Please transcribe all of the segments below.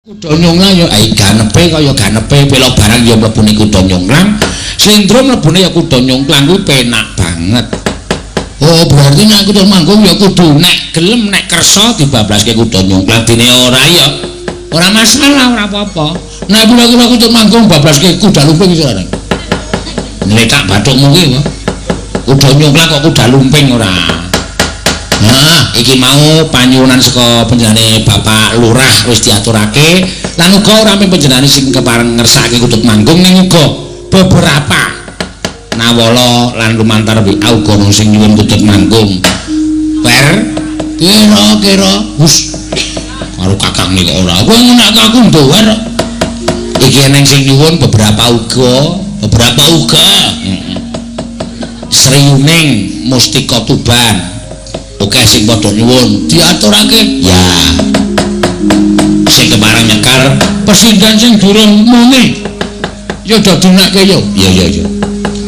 Kuda nyonglang ya ganepe kaya ganepe belok barang ya mlebune kuda nyonglang. Sindrom mlebune ya kuda nyonglang kuwi penak banget. Oh, berarti nek kudu manggung ya kudu nek gelem nek kersa dibablaske kuda nyonglang dene ora ya. Ora masalah, ora apa-apa. Nek kira-kira kudu manggung bablaske kuda lumping iso ora. Nletak bathukmu kuwi kok. Kuda nyonglang kok kuda lumping ora. Nah, iki mau panyuwunan saka panjenengane Bapak Lurah wis diaturake lan uga ora mung panjenengane sing kepareng ngersakake kutut manggung ning uga beberapa nawala lan lumantar WA uga ono sing nyuwun kutut manggung. Kira-kira wis karo kakang nek ora. Kowe nek aku ndower. Iki neng sing nyuwun beberapa uga. Sriuning Mustika Tuban. Oke sing padha nyuwun diaturake ya sing kemarang nyekar pesindan sing durung muni ya dadi nekke yo iya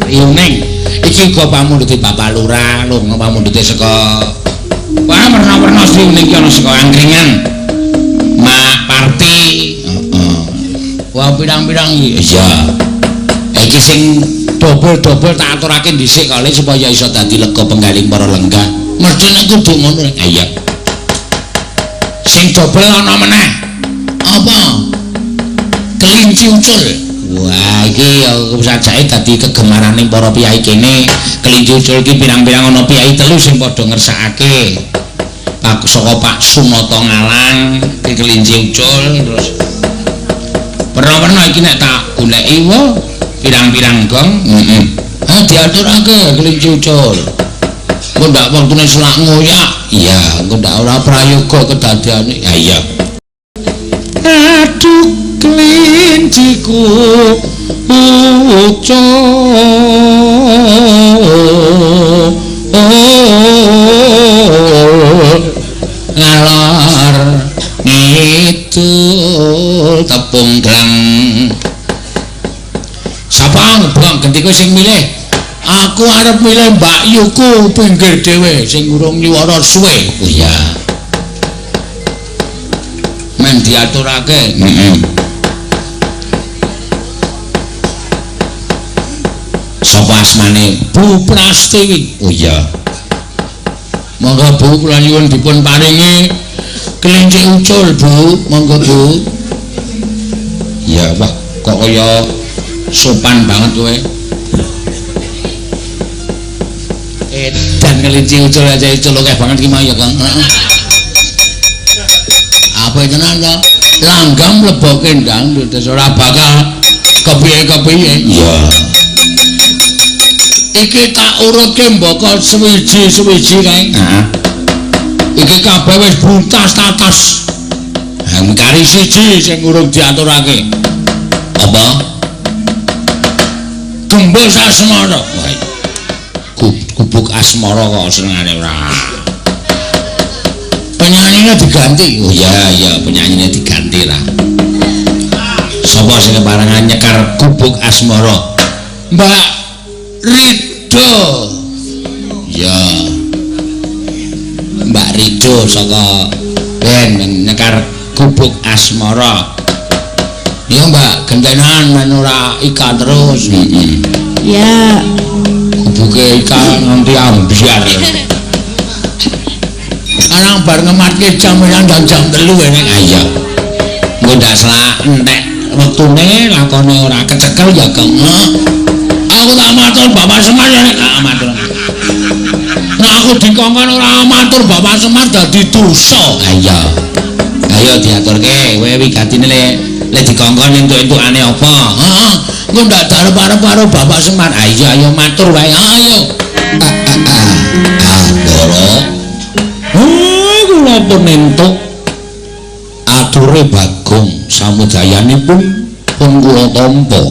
riuning iki uga pamundhute Bapak Lurah lho pamundhute saka wah werna-werna riuning ki ana saka Angkringan Mak Parti wah pirang-pirang iya iki sing dobel-dobel tak aturake dhisik kali supaya iso dadi lega penggaling para lenggah. Mesti nek kudu ngono. Iya. Sing dobel ana meneh. Apa? Kelinci ucul. Wah, iki ya sajake dadi kegemaraning para piyai kene. Kelinci ucul iki pirang-pirang ana piyai telu sing padha ngersakake. Pak saka Pak Sunoto Ngalang, iki kelinci ucul terus. Pernah-pernah iki nek tak goleki wae pirang-pirang gong. Diaturake kelinci ucul. Kok ndak wektune selak ngoyak iya kok ndak ora prayoga kedadiane ya iya aduh klinciku ngalor ngidul tepung grang sapa bang gendiko sing milih. Aku arep milih Mbak Yuku pinggir dhewe sing urung nyuwara suwe. Oh iya. Men diaturake. Sapa asmane? Bu Prastiwi. Oh iya. Monggo Bu kula nyuwun dipun paringi kelinci ucul Bu. Monggo Bu. Iya, wah kok kaya sopan banget kowe. Dan kelinci ucul aja ucul kayak banget gimana ya Kang. Apa itu nanda langgam lebokin dangdut ora bakal kepiye-kepiye iya iki tak urutke mbaka suwiji kae iki kabeh wis buntas tatas kari siji sing urung diaturake apa gembus asmara Gubuk Asmara kok senengane ora. Penyanyinya diganti. Oh iya penyanyinya diganti lah. Sapa sing keparengan nyekar Gubuk Asmara? Mbak Rido. Ya. Mbak Rido saka ben nyekar Gubuk Asmara. Ya Mbak, gentenan men ora ikan terus. Ya. Buke ikan nanti ambiar sekarang bar ngematke jam jam 3 enek ayo engko ndak salah entek wektune lakone ora kecekel ya Kang aku tak matur Bapak Semar ya nek matur nah aku dikongkon ora matur Bapak Semar dadi dosa ayo diaturke kowe wigatine lek dikongkon entuk-entukane apa engko ndak arep-arep karo Bapak Semar ayo matur wae ayo kula pun entuk ature Bagong samudayanipun pun kula tampa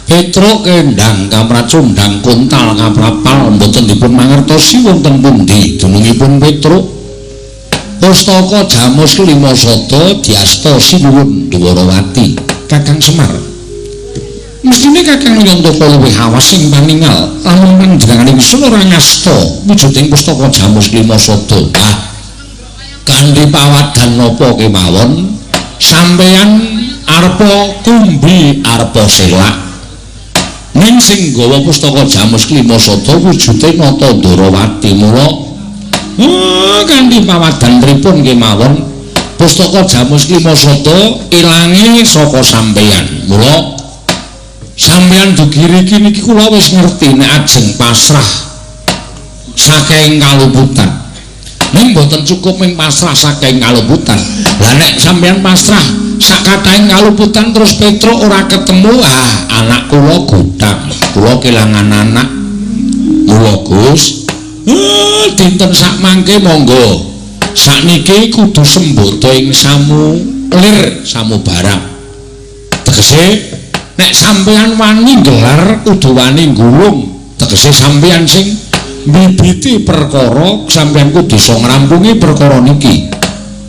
Petruk kendang kamracundang kuntal kaprapal mboten dipun mangertosi wonten pundi dunungipun Petruk Pustaka Jamus Lima Sada diasta sinuwun Dwarawati Kakang Semar mestine Kakang Nyontoko luwih awas ing paningal lamun panjenenganipun ora ngasta wujuding Pustaka Jamus Lima Sada kanthi pawadan napa kemawon sampeyan arepa kumbi arepa selak ning sing gawa pustaka Jamus Klimasada wujude nata Ndarawati mula kanthi pawadanipun kemawon pustaka Jamus Klimasada ilange saka sampeyan mula sampeyan dugiri niki kula wis ngerti nek ajeng pasrah saking kaluputan ning mboten cukup ming pasrah saking kaluputan lah nek sampeyan pasrah sakatahing kaluputan terus Petruk ora ketemu anak kula gudang kula kelangan anak mula Gus dinten sak mangke monggo sakniki kudu sembodo ing samu lir samu barang tegese nek sampeyan wani gelar kudu wani gulung tegese sampeyan sing mbibiti perkara sampeyan kudu iso ngrampungi perkara niki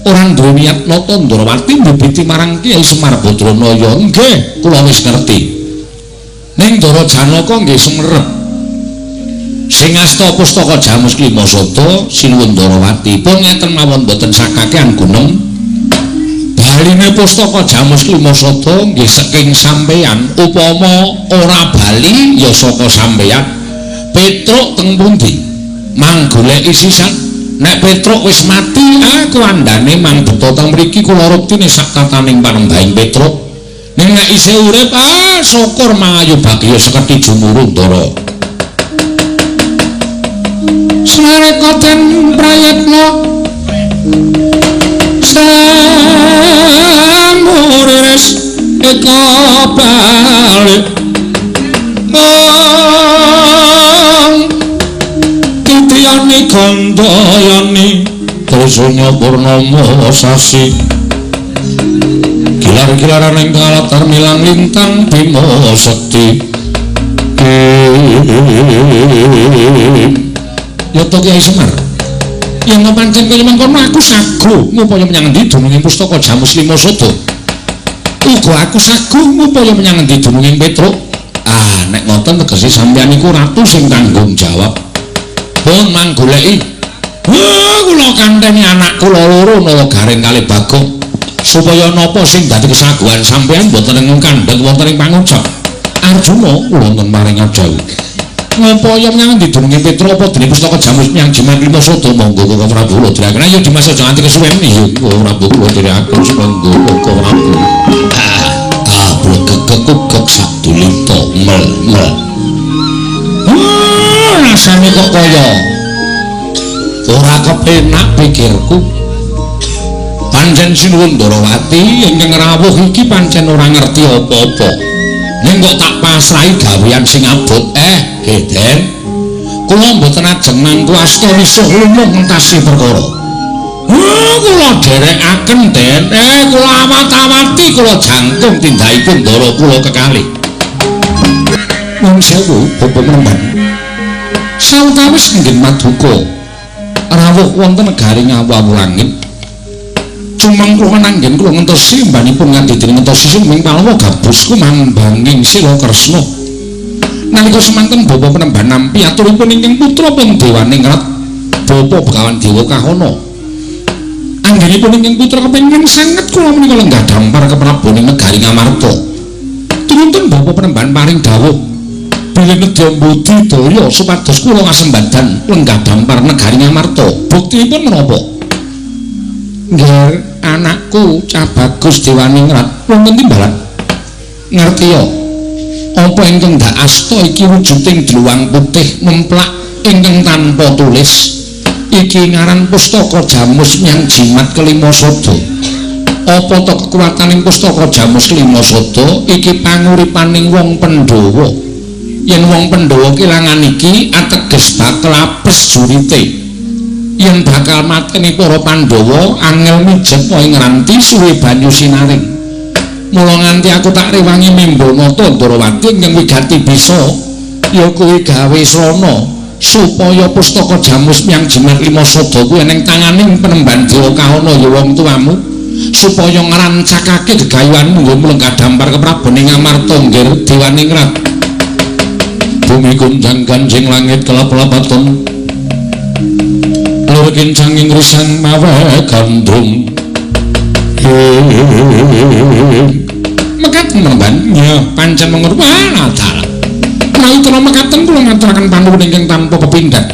ora duwe niat nata Ndarawati mbibiti marang Kyai Semar Badranaya nggih kula wis ngerti ning Ndara Janaka nggih sumerep sing asta pustaka Jamus Klimasada sinuwun Ndarawati pun ngeten mawon boten sakakean gunem baline pustaka Jamus Klimasada nggih saking sampeyan upama ora bali ya saka sampeyan Petruk teng pundi mang goleki sisan nek Petruk wis mati kuandane mang beto teng mriki kula ruktine sak tataning panembahing Petruk ning nek isih urip syukur mangayu bagya seketi jumuru Ndara Slarekaten prayatna samures eka balik titiyani gandayani trisanya purnama sasi gilar-gilaran ing kalatar milang lintang bima sekti ya to Kyai Semar yang pancen kaya mengkono aku sagu ngupaya menyang endi dununging pustaka Jamus Klimasada uga aku sagu ngupaya menyang endi dununging Petruk nek ngoten tegese sampeyan iku ratu sing tanggung jawab pun mang goleki kula kanteni anak kula loro nawa garing kalih Bagong supaya napa sing dadi kesaguhan sampeyan mboten ing kandheng wonten ing pangucap Arjuna kula wonten maring ajawi ngupaya menyang endi dununging Petruk apa dene pustaka Jamus Nyang Jimat Klimasada monggo Koko Prabu kula direken ayo Dimas aja nganti kesuwen ya Prabu kula direken monggo Koko Prabu gegek sadulita mel rasane kok kaya ora kepenak pikirku pancen sinuwun Ndarawati ingkang rawuh iki pancen ora ngerti apa-apa ning kok tak pasrahi gawean sing abot Den kula mboten ajeng mangku asta risuh lumuh ngentasi perkara kula derekaken Den kula awat-awati kula jangkung tindakipun Ndara kula kekalih nuwun sewu Bapak Mremban sawetawis inggih maduka rawuh wonten negari Ngawawu Langit cumang kula nanggen kula ngentosi mbanipun nganti dening ngentosi sing palwa gabus kumambanging sira Kresna nalika semanten Bapak Penemban nampi aturipun ingkang putra pun Dewaningrat Bapak Begawan Dewa Kahana anggenipun ingkang putra kepengin sanget kula menika lenggah dampar kepraboning negari Ngamarta turuntun Bapak Penemban paring dawuh bilih nedya budidaya supados kula kasembadan lenggah dampar negari Ngamarta buktinipun menapa nggih anakku Cah Bagus Dewaningrat wonten timbalan ngerti ya apa ingkang ndak asta iki wujuding dluwang putih memplak ingkang tanpa tulis iki ngaran pustaka Jamus Nyang Jimat Klimasada apa to kekuwataning pustaka Jamus Klimasada iki panguripaning wong Pandhawa yen wong Pandhawa kelangan iki ateges bakal apes jurite yen bakal mateni para Pandhawa angel mijet ing ranti suwe banyu sinaring mula nganti aku tak rewangi Membanata Ndarawati ingkang wigati bisa ya kuwi gawe srana supaya pustaka Jamus Nyang Jimat Klimasada kuwi ning tanganing Penemban Dewa Kahana ya wong tuamu supaya ngrancakake gegayuhanmu nggo mlenggah dampar kepraboning Ngamarta nggih Dewaningrat bumi gunjang ganjing langit kelap-lapaton lur kincang ing risang mawe gandrung Mekaten Mbak. Ya, pancen mengurwana dalah. Menawi kula mekaten kula ngaturaken panuwun ingkang tanpa pepindhan.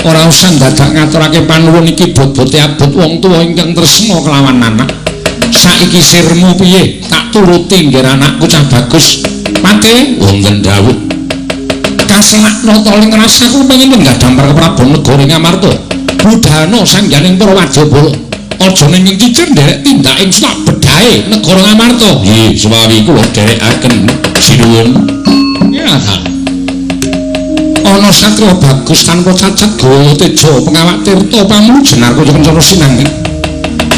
Ora usah dadak ngaturake panuwun iki bot-bote abot wong tuwa ingkang tresna kelawan anak. Saiki sirmu piye? Tak turuti nggih anakku cah bagus. Mate wonten dawuh. Kaselakna to ing rasaku pengin nggadhampar ke Prabu Negara Ngamarta. Budhana sangganing para wajabala. Aja ning cicir nderek tindak ing sak bedhae negara Ngamarta. Nggih, suwawi kula dherekaken sinuwun. Ya ta. Ana satria bagus tanpa cacat gawa teja pengawak tirta pamujenar kaya kencana sinanging.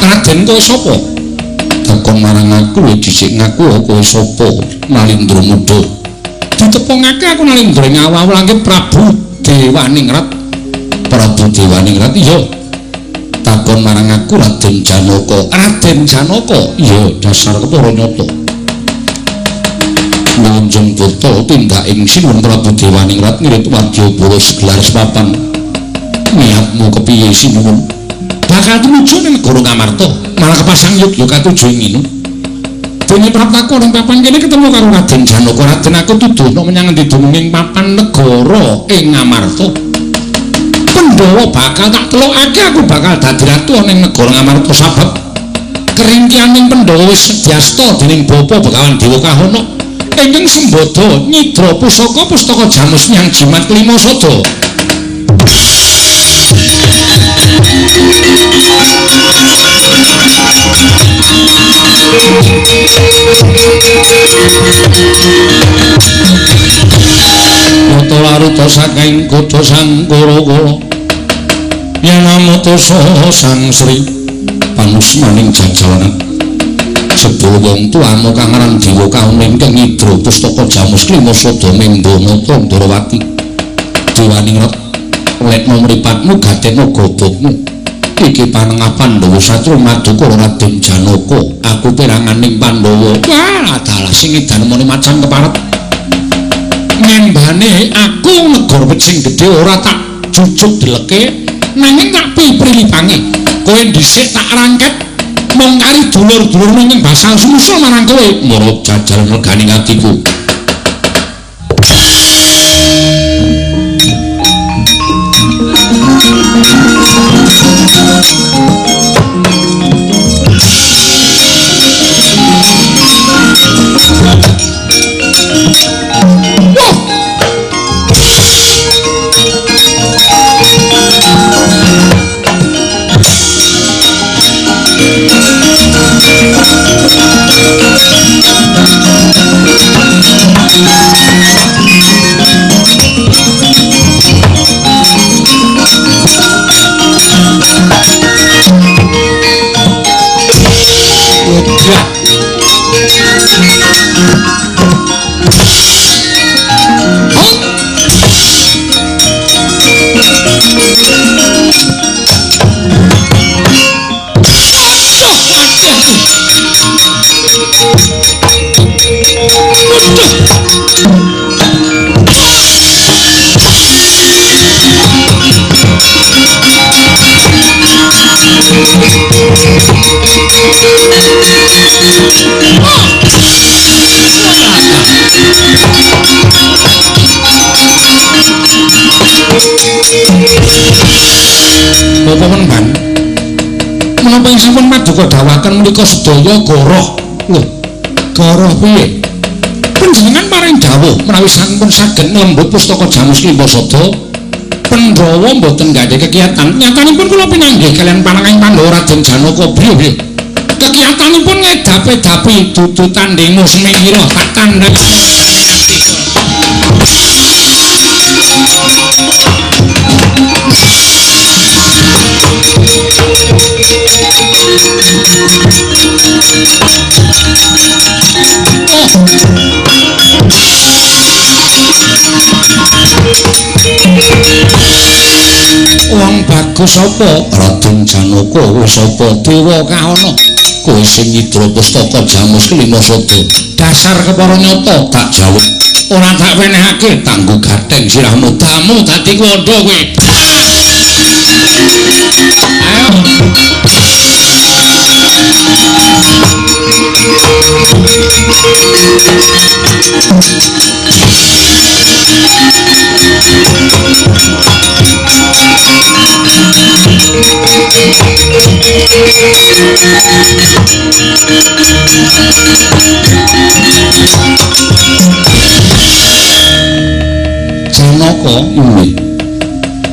Raden kowe sapa? Takon marang aku dhisik ngaku kowe sapa? Nalindra Muda. Ditepungake aku Nalindra ing awal-awalake Prabu Dewaningrat. Prabu Dewaningrat iya. Takon marang aku Raden Janaka. Raden Janaka iya dasar kepara nyata. Nunjung foto tindak ing sinuwun Prabu Dewaningrat ngirit wadyabala segelar sepapan. Niatmu kepiye sinuwun? Bakal tumuju ning negara Ngamarta, malah kepasang yogya katuju ing nginu. Dene Praptaku ning papan kene ketemu karo Raden Janaka. Raden aku tuduhna menyang endi dununging papan negara ing Ngamarta. Pandhawa bakal tak telokake aku bakal dadi ratu ning negara Ngamarta sabab keringkianing Pandhawa wis sedyasta dening bapa Begawan Dewa Kahana ingkang sembada nyidra pusaka pustaka Jamus Nyang Jimat Kelima Sada. Nata laruta saking kutha Sangkara Yanamata Sang Sri panusmaning jajalan sedaya wong tuamu kang aran Dewa Kahana ingkang nyidra pustaka Jamus Kelima Sada Mendana Tandrawati. Dewaningrat lekna mripatmu gatena gobokmu. Iki panengah Pandhawa Satru Madukara Raden Janaka. Aku piranganing Pandhawa. Wah, dalah sing edan muni macan keparep. Nyembane aku negara Pecing Gedhe ora tak jujuk deleke nanging tak piprilipane. Kowe dhisik tak rangket mung kari dulur-dulur ning basal sumusul marang kowe. Marang jajal reganing atiku. Bapak Menban, menapa ing sampun paduka dawaken menika sedaya goroh. Lho, goroh piye? Panjenengan paring dawuh menawi sampun saged nglembut pustaka Jamus Kelima Sada, Pandhawa mboten gadhah kegiatan. Nyatanipun kula pinanggih kalian pananging Pandhawa Raden Janaka briye. Kegiatanipun ngedapi-dapi dudu tandhemu semira tak tandhani. Wong bagus apa? Raden Janaka wis apa Dewa Kahana? Kowe sing nyidra pustaka Jamus Kelima Sada. Dasar kepara nyata tak jawab. Ora tak wenehake tanggo gatheng sirahmu damu dadi kandha kowe. Ayo. Janaka ini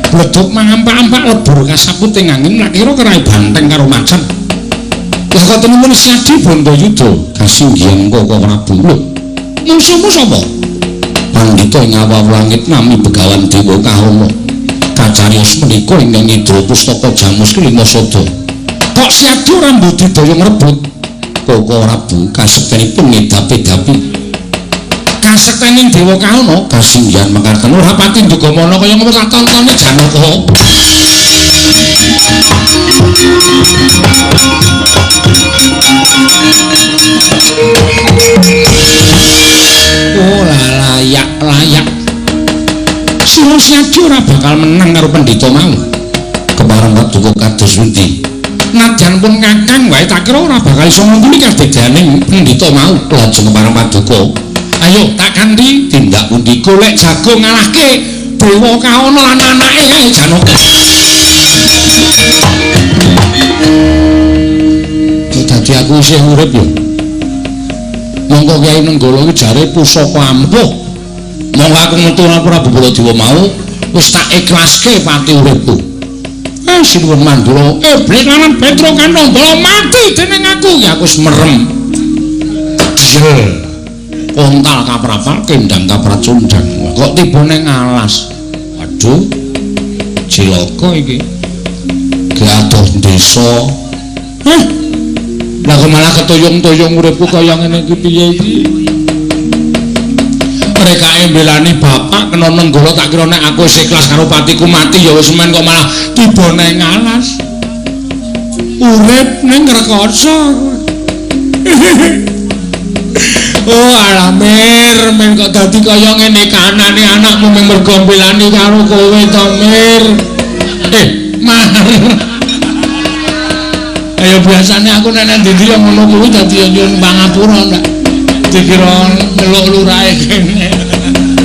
bleduk mangampak-ampak lebur kasaputing angin lak kira kerai banteng karo macan. Lah kok temen Siadi Bandayuda kasinggihan Koko Prabu. Lho, musuhmu sapa? Pandhita ing awah langit nami Begawan Dewa Kahana. Kacariyos menika ingkang Indra Pustaka Jamus Klima Sada. Kok Siadi ora mbudidaya ngrebut Koko Prabu kasektenipun ngedapi-dapi. Kasektening Dewa Kahana kasinggihan mekaten ora pati ndugamana kaya ngono tak tontone Janaka. Oh layak. Sira Siadi ora bakal menang karo pendhita mau. Kemareng paduka kados pundi? Nadyan pun ngakang wae tak kira ora bakal iso ngungkuli kadedaning pendhita mau. Lajeng kemareng paduka. Ayo tak ganti tindak pundi golek jago ngalahke Dewa Kahana lan anake Janaka. Dadi aku isih urip ya. Monggo Kyai Nenggala iki jare pusaka ampuh. Monggo aku metu ora Prabu Baladewa mau wis tak ikhlaske pati uripku. Sinuwun Mandura, Iblis lan Petro Kanandala mati dening aku ya aku wis merem. Jel. Kontal kaprapal kendang kapracundang. Kok tiba ning alas. Waduh. Cilaka iki. Gaduh desa. Hah? Lah kok malah ketuyung-tuyung uripku kaya ngene iki piye iki? Mereka mbelani bapak kena Nenggala tak kira nek aku wis ikhlas karo patiku mati ya wis men kok malah tiba ning alas. Urip ning rekoso. Oh alamir men kok dadi kaya ngene kanane anakmu mung mergo mbelani karo kowe to Mir. Mar. Ayo biasane aku nek nang ndi yo ngono kuwi dadi nyuwun pangapura ndak dikira nyeluk lurahe kene.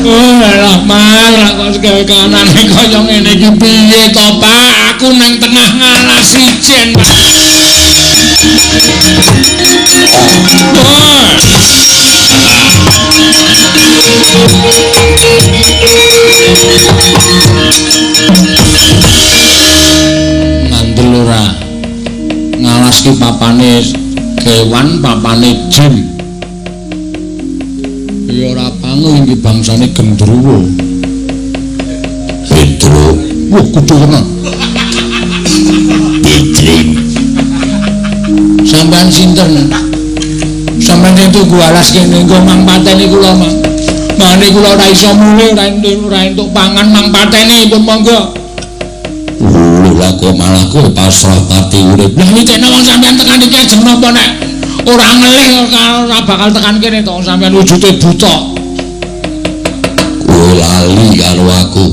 Oh alah Mar kok gawe kanane kaya ngene iki piye to Pak? Aku nang tengah ngalas ijen. Ngandel ora ngalaski papane kewan papane jin ya ora pangu iki bangsane gendruwo Pedro wah kudu tenan Pedrin sampean sinten sampean itu gua alas kene engko mang pateni kula mang mane kula ora iso mulih ora entuk pangan mang pateni pun monggo. Lah kok malah kowe pasrah pati urip. Lah nicene wong sampean tekan iki ajeng napa nek ora ngelih ora bakal tekan kene to sampean wujude buta. Kowe lali karo aku.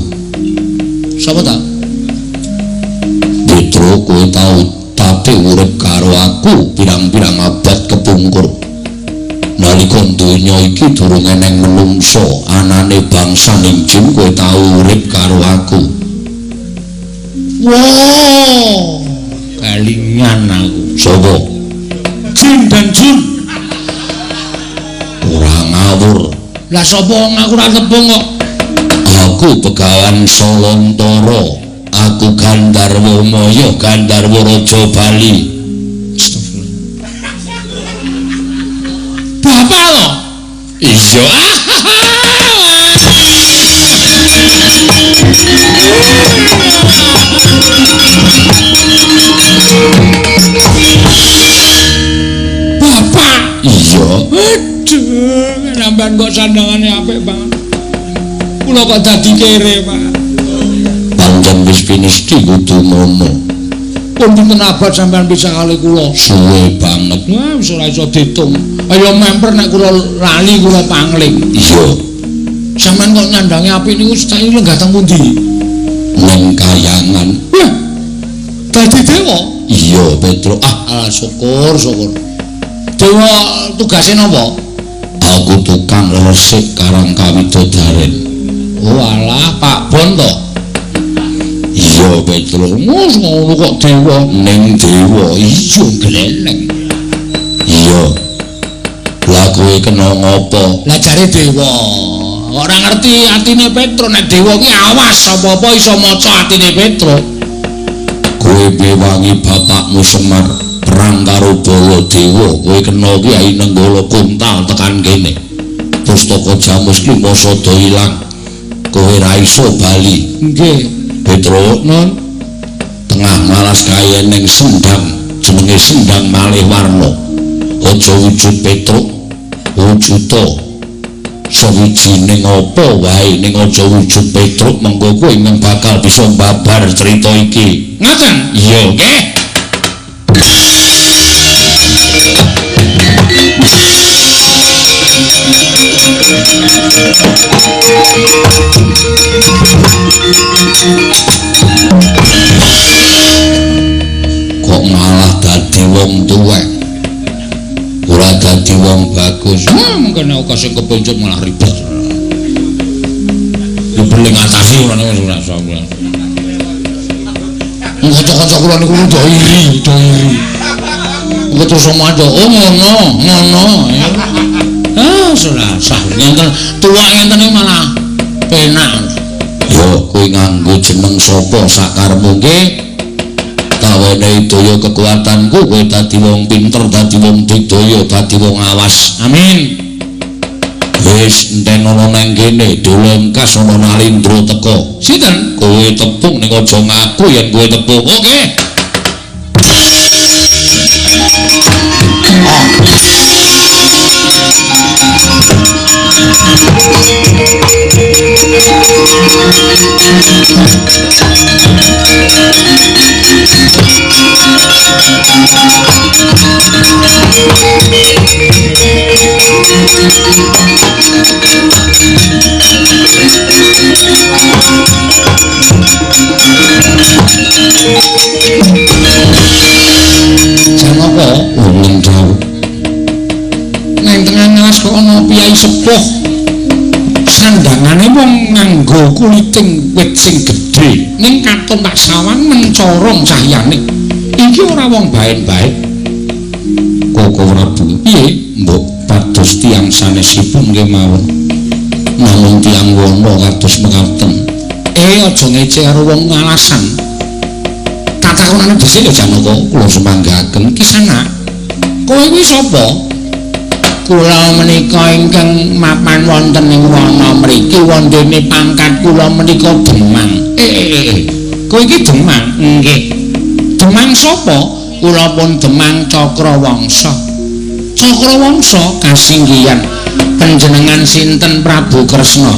Sapa ta? Petro kowe tau tate urip karo aku pirang-pirang abad kepungkur. Nalika donya iki durung eneng menungso, anane bangsa ning jin kowe tau urip karo aku. Wow, kalingan aku. Sopo? Jin dan Jun. Ora ngawur. Lah sapa ngaku ora tepung kok? Aku Begawan Solontara. Aku Gandarwa Maya, Gandarwa Raja Bali. Bapak lo? Iya. Bapak? Iya. Aduh, sampean kok sandangane apik banget. Kula kok dadi kere, Pak. Pancen wis pinesti kudu ngono. Pun pinten abad sampean bisa kali kula? Suwe banget. Wah, wis ora iso diitung. Ayo memper nek kula lali kula pangling. Iya. Sampeyan kok nyandangi api niku sedaya lenggah teng pundi? Ning Kayangan. Wah. Dadi dewa? Iya, Petro. Ah, syukur. Dewa tugase napa? Aku tukang resik Karang Kawidodaren. Walah Pak Bon to. Iya Petro, ngono kok dewa ning dewa iya gleleng. Iya. Lah kowe kena ngopo? Lah jare dewa. Ora ngerti atine Petro nek dewa ki awas apa-apa iso maca atine Petro. Kowe bewangi bapakmu Semar perang karo Baladewa, kowe kena Kyai Nenggala Kuntal tekan kene. Pustaka Jamus ki masada ilang. Kowe ra iso bali. Nggih. Petro, nun tengah malas kaya ning sendang jenenge Sendang Malih Warna. Aja wujud Petro, wujuda sawijining apa wae ning aja wujud Petro, mengko kowe nang bakal bisa mbabar cerita iki. Ngoten? Iya, nggih. Kok malah dadi wong tuwek, ora dadi wong bagus. Kena kok sing kepencet malah ribet. Dibeling atasi ora ora sapa. Kanca-kanca kula niku do iri. Engko terus omajo, oh ngono. Serasa ngenten tuwa ngentene malah penak. Yo kowe nganggo jeneng sapa sakarmu nggih? Kawene daya kekuatanku kowe dadi wong pinter, dadi wong digdaya, dadi wong awas. Amin. Wis enten ana nang kene dolengkas ana Nalindra teka. Sinten? Kowe tepung ning aja ngaku yen kowe tepung. Oke. Janapa wong jauh nang tengah ngalas kok ana piyai sepuh sandangane wong nganggo kuliting wit sing gedhe ning katon tak sawang mencorong cahyane iki ora wong bae-bae. Koko Prabu piye mbok pados tiyang sanesipun nggih mawon namung tiyang wana kados mekaten aja ngece karo wong ngalasan. Takonane dhisik lho Janaka kula semanggaken Kisana kowe kuwi sapa? Kula menika ingkang mapan wonten ing wana mriki wondene pangkat kula menika Demang. Kowe iki Demang? Nggih. Demang sapa? Kula pun Demang Cakrawangsa. Cakrawangsa kasinggihan panjenengan sinten Prabu Kresna?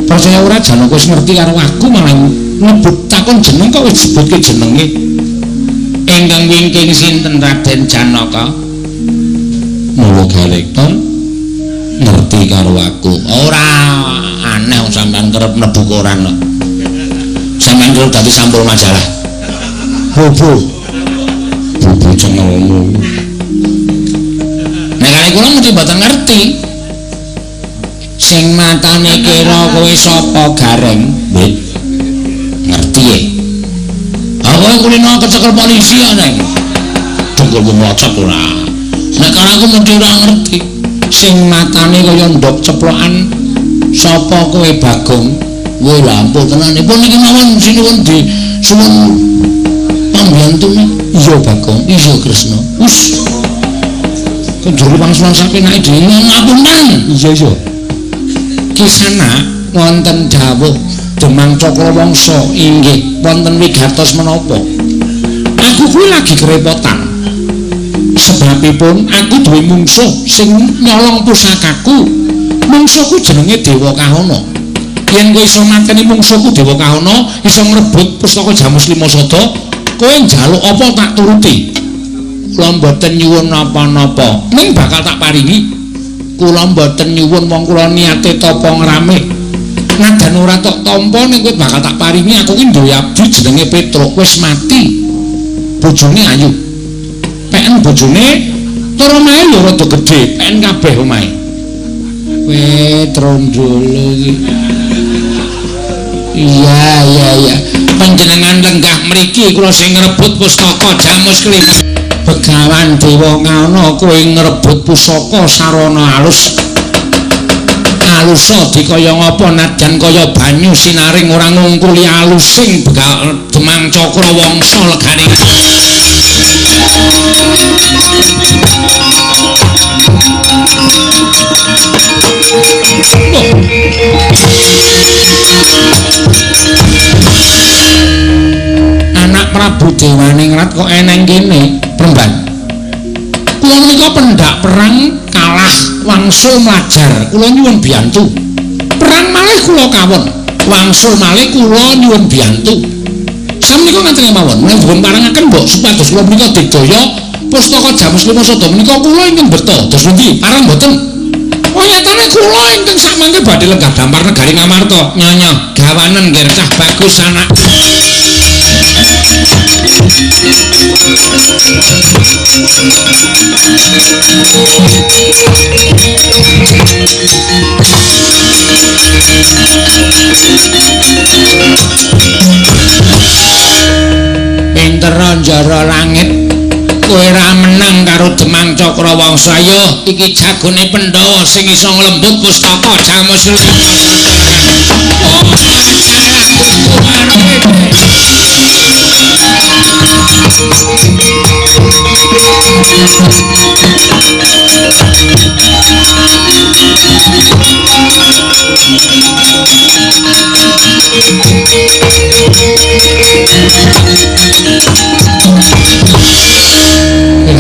Percaya ora Janaka wis ngerti karo aku malah nyebut takon jeneng kok wis disebutke jenenge. Ingkang wingking sinten Raden Janaka? Mula Galekton ngerti karo aku. Ora aneh sampean kerep mlebu koran kok. Sampeyan kerep dadi sampul majalah. Bubu cengelmu. Nek kali kula mesti mboten ngerti. Sing matane kira kowe sapa Gareng? Ngerti ya? Aku kulino kecekel polisi ya neng. Tunggu ngocok ora. Nek karo aku mesti ora ngerti. Sing matane kaya ndok ceplokan sapa kowe Bagong? Woi lampu tenanipun iki mawon sinuwun di suwun pambantune. Iya Bagong, iya Kresna. Wis. Kenjuri pangsuwan sapenake dhewe ngapunten. Iya. Kisana wonten dawuh Demang Cakrawangsa inggih wonten wigatos menapa? Aku kuwi lagi kerepotan. Sebabipun aku duwe mungsuh sing nyolong pusakaku. Mungsuhku jenenge Dewa Kahana. Yen kowe iso mateni mungsuhku Dewa Kahana, iso ngrebut pustaka Jamus Lima Sada, kowe njaluk apa tak turuti. Kula mboten nyuwun napa-napa, ning bakal tak paringi. Kula mboten nyuwun wong kula niate tapa ngrame. Nadan ora tok tampa ning kowe bakal tak paringi. Aku ki duwe abdi jenenge Petro, wis mati. Bojone ayu. PN bojone tur omahe ya rada gedhe PN kabeh omahe Trondolo iki iya panjenengan lenggah mriki kula sing ngrebut pustaka Jamus Klimas Begawan Dewa Ngawana kowe ngrebut pusaka sarana alus alusa dikaya ngapa nadyan kaya banyu sinaring ora ngungkuli alusing Demang Cakrawangsa legane Anak Prabu Dewaningrat kok eneng kene Premban kula menika pendak perang kalah wangsul mlajar kula nyuwun biyantu perang malih kula kawon wangsul malih kula nyuwun biyantu sampeyan ngaten mawon menawi dipun parangaken mbok supados kula menika digdaya pustaka Jamus Lima Sada menika kula ingkang beto dos pundi parang mboten oh nyatane kula ingkang samangke badhe lenggah dampar negari Ngamarta nyonya gawanen nggih cah bagus anak pinter njara langit kowe ra menang karo Demang Cakrawangsa ayo iki jagone Pandhawa sing iso nglembut pustaka Jamus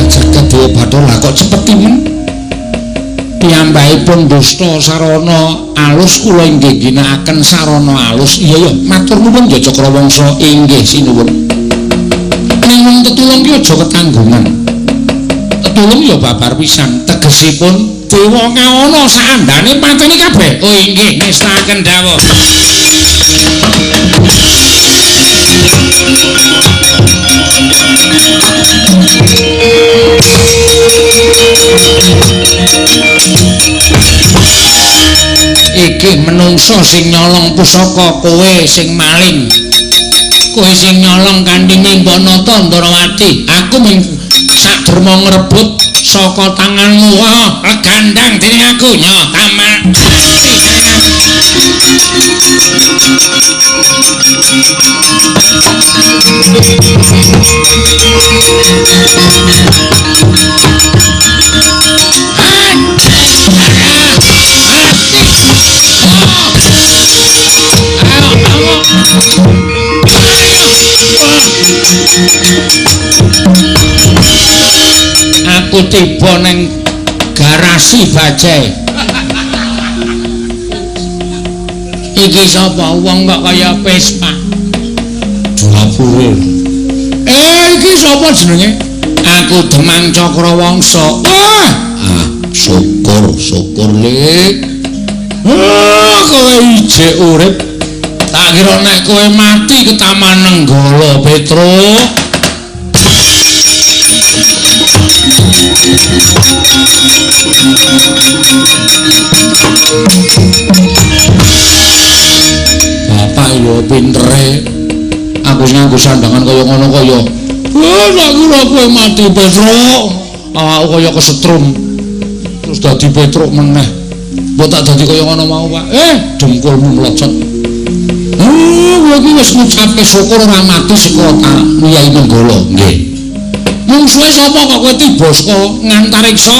Jagat Bathara kok cepet timen piyambakipun dusta sarana alus kula inggih ginakaken sarana alus iya ya matur nuwun ya Cakrawangsa inggih sinuwun ning tetulung ki aja ketanggungan tetulung ya babar pisan tegesipun Dewa Ngawana saandane pateni kabeh oh inggih ngestaken dawuh iki menungso sing nyolong pusaka kowe sing maling kowe sing nyolong kanthi Nimbanata Ndarawati aku mung sadurma ngrebut saka tanganmu legandang dening aku nyo tamak aku tiba ning garasi bajai iki sapa wong kok kaya Vespa Dulapure iki sapa jenenge aku Demang Cakrawangsa syukur Lik kowe ijek urip tak kira nek kowe mati ke Taman Nenggala Petro bapak yo pintere aku nganggo sandangan kaya ngono kaya tak kira kowe mati Petro awakku kaya kesetrum terus dadi Petro meneh mbok tak dadi kaya ngono mau Pak dengkulmu mlocot kowe iki wis ngucapke syukur ora mati saka Nyai Nenggala nggih mungsuhe sapa kok kowe tiba saka ngantariksa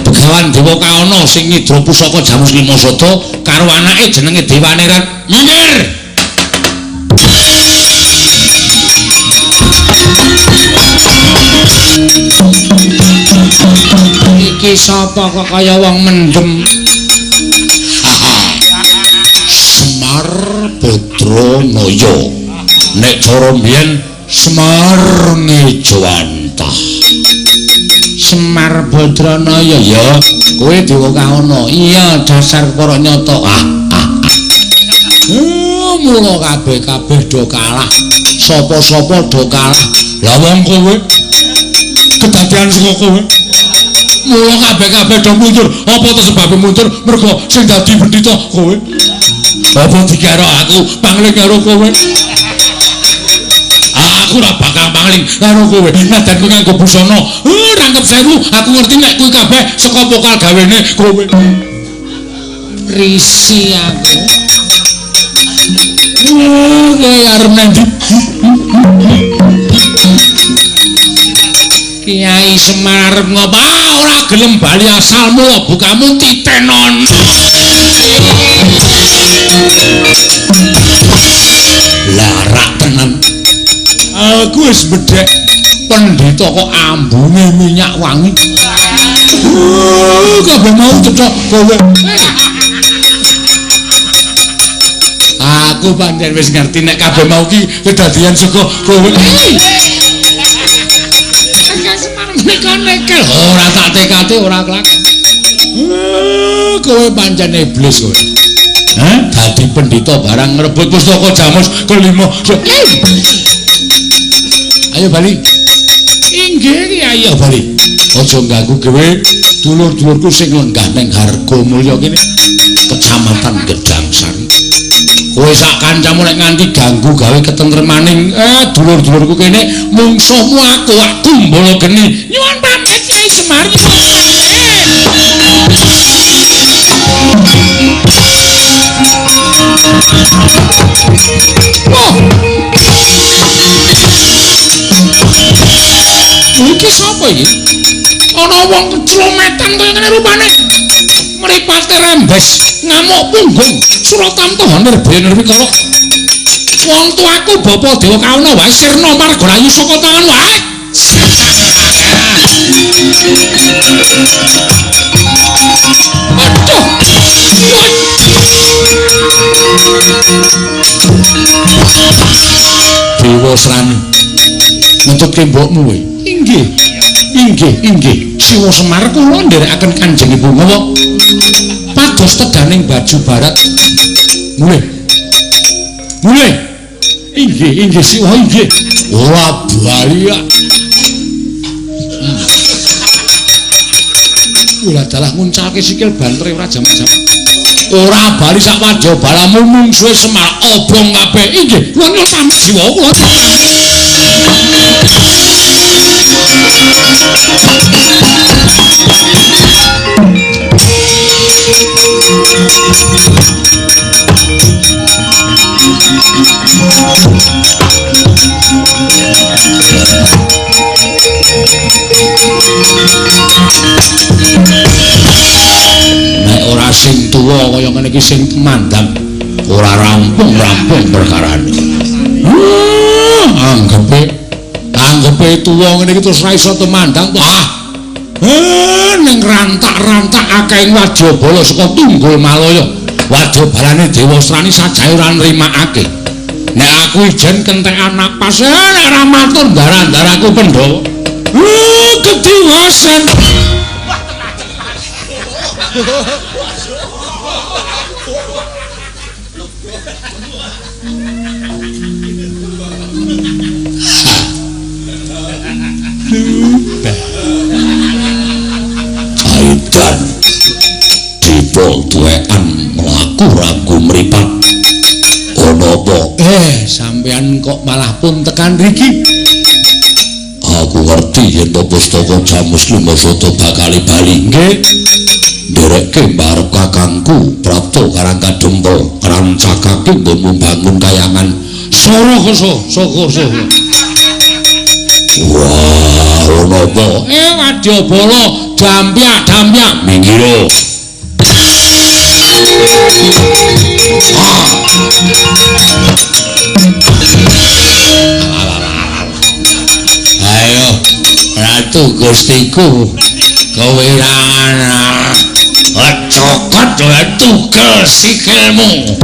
Begawan Dewa Kaana sing nyidra pusaka Jamus Lima Sada karo anake jenenge Dewaningrat minggir iki sapa kok kaya wong mendem Semar Badranaya nek cara mbiyen Semar Ngejawantah Semar Badranaya ya kowe Dewa Kaana iya dasar para nyata mula kabeh do kalah sapa-sapa do kalah lah wong kowe kedadian saka kowe. Mula kabeh-kabeh do mundur. Apa to sebabe mundur? Mergo sing dadi pendhita kowe. Apa dikira aku pangling karo kowe? Aku ora bakal pangling karo kowe. Nadan kowe nganggo busana, rangkep sewu, aku ngerti nek kuwi kabeh saka pokal gawene kowe. Risi aku. Kowe arep nanti. Kiai Semar arep ngopo? Ora gelem bali asalmu, bukamu titenono. Larak tenan. Aku wis bedhek pendhita kok ambune minyak wangi. Kabeh mau cecok kowe. Aku pancen wis ngerti nek kabeh mau ki kedadian saka kowe. Nekel ora tak tekate ora kelak. Kowe pancen iblis kowe. Dadi pendhita barang ngrebut pustaka Jamus kelima. Ayo bali. Inggih ayo bali. Aja ganggu kowe dulur-dulurku sing lenggah ning Hargomulya kene. Kecamatan Gedangsari. Kowe sak kancamu nek nganti ganggu gawe ketentremaning dulur-dulurku kene mungsuhmu aku kumbala geni. Nyuwun pamit Kyai Semar. Iki sapa iki? Ana wong keclometan kaya ngene rupane. Mripate rembes, ngamuk punggung, Suratamta Nirbaya Nirwikala. Wong tuaku Bapa Dewa Kauna wae sirna margalayu saka tangan wae. Aduh. Dewa Srani. Nuntutke mbokmu kowe. Inggih. Siwa Semar kula nderekaken Kanjeng Ibu Mawa. Pados tedaning baju barat. Mulih. Inggih Siwa inggih. Ora bali. Ora dalah nguncalke sikil bantre ora jamak-jamak. Ora bali sak wadya balamu mungsuhe Semar obong kabeh. Inggih, kula nyuwun pamit Siwa kula. Nek ora sing tuwa kaya ngene iki sing mandang ora rampung perkarane. Anggepe tuwa ngene iki terus ra iso temandang to. Ning rantak-rantak akeh wadyabala saka Tunggul Malaya. Wadyabalane Dewa Srani sajae ora nrimakake. Nek aku ijen kentekan napas, nek ra matur ndara-ndaraku Pandhawa. Kediwasan. Aidan dipol tuwekan mlaku ragu mripat. Ono apa? Sampeyan kok malah pun tekan riki? Aku ngerti yen pustaka Jamus Limasada bakal bali. Nggih. Nderekke mbarep kakangku Prapta Karangkadempel rancakake nggon mbangun kayangan Sarakosa. Wah, ono apa? Wadyabala dampyak minggir. Ayo, Ratu Gustiku, kowe ra cokot tugel sikilmu.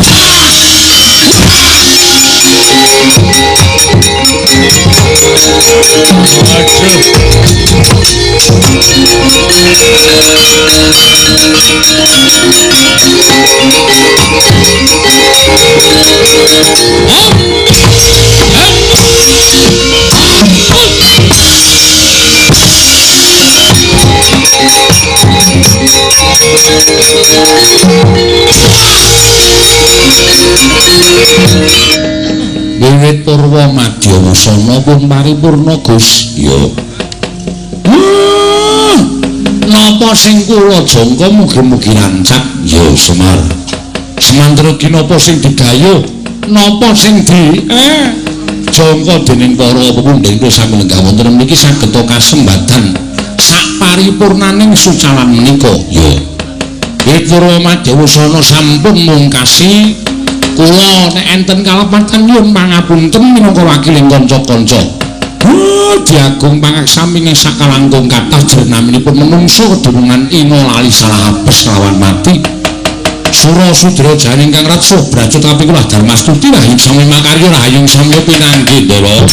Wit Purwa Madya Wusana pun paripurna Gus. Yo. Napa sing kula jangka mugi-mugi lancap. Yo Semar. Semantara ki napa sing digayuh? Napa sing jangka dening para pepundhen kula sami lenggah wonten mriki saged kasembatan sak paripurnaning sucalan menika. Yo. Wit Purwa Madya Wusana sampun mungkasi kula nek enten kalepatan nyuwun pangapunten minangka wakiling kanca-kanca. Diagung pangaksami sakalangkung kathah jernaminipun menungso kedurungan ina lali salah apes lawan mati. Sura Sudra janing kang ratsa brajut tapi kula Darmastuti rahing sami makarya rahing sami pinanggih Dewa.